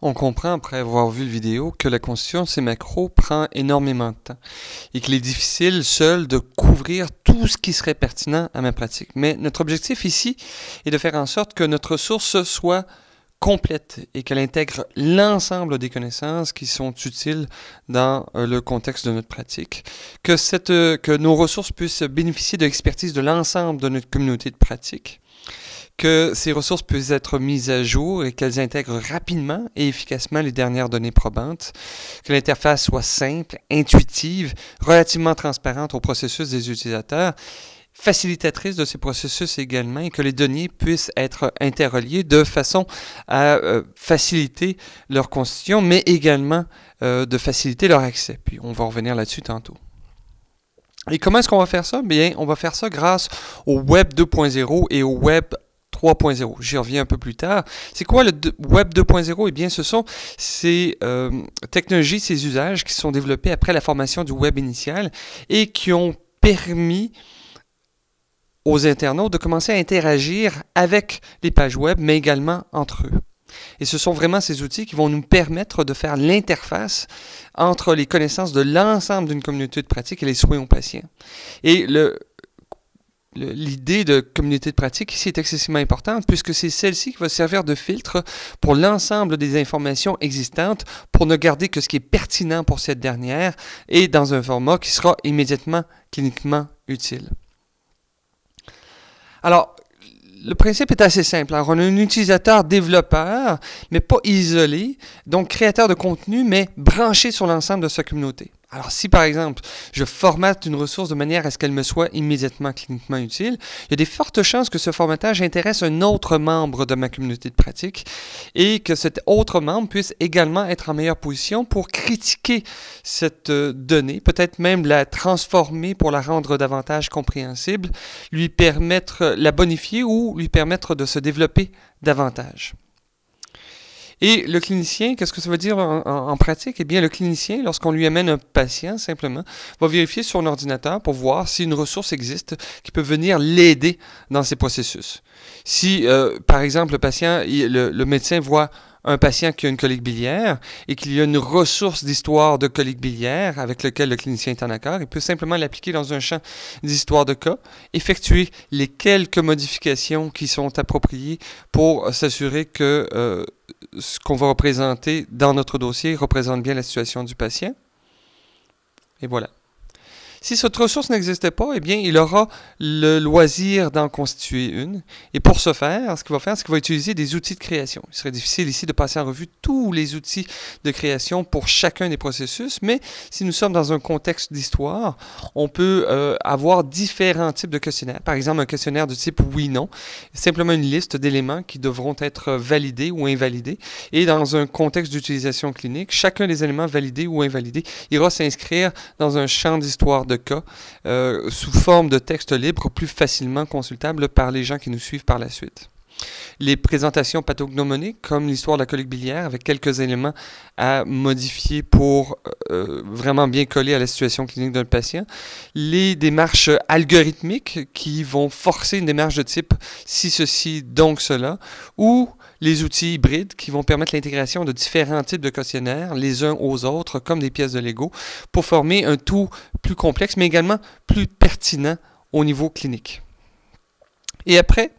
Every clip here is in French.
On comprend après avoir vu le vidéo que la constitution de ces macros prend énormément de temps et qu'il est difficile seul de couvrir tout ce qui serait pertinent à ma pratique. Mais notre objectif ici est de faire en sorte que notre ressource soit complète et qu'elle intègre l'ensemble des connaissances qui sont utiles dans le contexte de notre pratique, que nos ressources puissent bénéficier de l'expertise de l'ensemble de notre communauté de pratique, que ces ressources puissent être mises à jour et qu'elles intègrent rapidement et efficacement les dernières données probantes, que l'interface soit simple, intuitive, relativement transparente au processus des utilisateurs, facilitatrice de ces processus également, et que les données puissent être interreliées de façon à faciliter leur constitution, mais également de faciliter leur accès. Puis on va revenir là-dessus tantôt. Et comment est-ce qu'on va faire ça? Bien, on va faire ça grâce au Web 2.0 et au Web 3.0. J'y reviens un peu plus tard. C'est quoi le Web 2.0? Eh bien, ce sont ces technologies, ces usages qui sont développés après la formation du Web initial et qui ont permis aux internautes de commencer à interagir avec les pages web, mais également entre eux. Et ce sont vraiment ces outils qui vont nous permettre de faire l'interface entre les connaissances de l'ensemble d'une communauté de pratique et les soins aux patients. Et l'idée de communauté de pratique ici est excessivement importante puisque c'est celle-ci qui va servir de filtre pour l'ensemble des informations existantes pour ne garder que ce qui est pertinent pour cette dernière et dans un format qui sera immédiatement cliniquement utile. Alors, le principe est assez simple. Alors, on a un utilisateur développeur, mais pas isolé, donc créateur de contenu, mais branché sur l'ensemble de sa communauté. Alors, si par exemple, je formate une ressource de manière à ce qu'elle me soit immédiatement cliniquement utile, il y a des fortes chances que ce formatage intéresse un autre membre de ma communauté de pratique et que cet autre membre puisse également être en meilleure position pour critiquer cette donnée, peut-être même la transformer pour la rendre davantage compréhensible, lui permettre la bonifier ou lui permettre de se développer davantage. Et le clinicien, qu'est-ce que ça veut dire en pratique? Eh bien, le clinicien, lorsqu'on lui amène un patient, simplement, va vérifier sur un ordinateur pour voir si une ressource existe qui peut venir l'aider dans ces processus. Si, par exemple, le médecin voit un patient qui a une colique biliaire et qu'il y a une ressource d'histoire de colique biliaire avec lequel le clinicien est en accord, il peut simplement l'appliquer dans un champ d'histoire de cas, effectuer les quelques modifications qui sont appropriées pour s'assurer que ce qu'on va représenter dans notre dossier représente bien la situation du patient. Et voilà. Si cette ressource n'existait pas, eh bien, il aura le loisir d'en constituer une. Et pour ce faire, ce qu'il va faire, c'est qu'il va utiliser des outils de création. Il serait difficile ici de passer en revue tous les outils de création pour chacun des processus, mais si nous sommes dans un contexte d'histoire, on peut avoir différents types de questionnaires. Par exemple, un questionnaire de type oui-non, simplement une liste d'éléments qui devront être validés ou invalidés. Et dans un contexte d'utilisation clinique, chacun des éléments validés ou invalidés ira s'inscrire dans un champ d'histoire de cas sous forme de texte libre plus facilement consultable par les gens qui nous suivent par la suite. Les présentations pathognomoniques, comme l'histoire de la colique biliaire, avec quelques éléments à modifier pour vraiment bien coller à la situation clinique d'un patient. Les démarches algorithmiques qui vont forcer une démarche de type si ceci, donc cela, ou les outils hybrides qui vont permettre l'intégration de différents types de questionnaires les uns aux autres, comme des pièces de Lego, pour former un tout plus complexe, mais également plus pertinent au niveau clinique. Et après,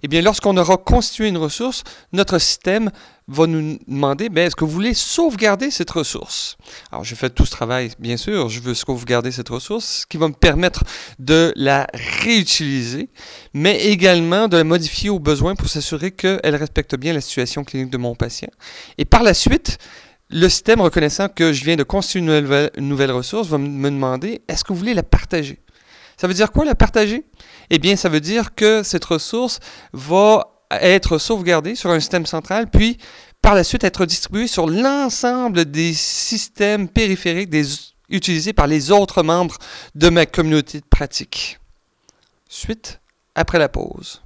eh bien, lorsqu'on aura constitué une ressource, notre système va nous demander, est-ce que vous voulez sauvegarder cette ressource? Alors, j'ai fait tout ce travail, bien sûr, je veux sauvegarder cette ressource, ce qui va me permettre de la réutiliser, mais également de la modifier au besoin pour s'assurer qu'elle respecte bien la situation clinique de mon patient. Et par la suite, le système, reconnaissant que je viens de constituer une nouvelle ressource, va me demander, est-ce que vous voulez la partager? Ça veut dire quoi, la partager? Eh bien, ça veut dire que cette ressource va être sauvegardée sur un système central, puis par la suite être distribuée sur l'ensemble des systèmes périphériques utilisés par les autres membres de ma communauté de pratique. Suite après la pause.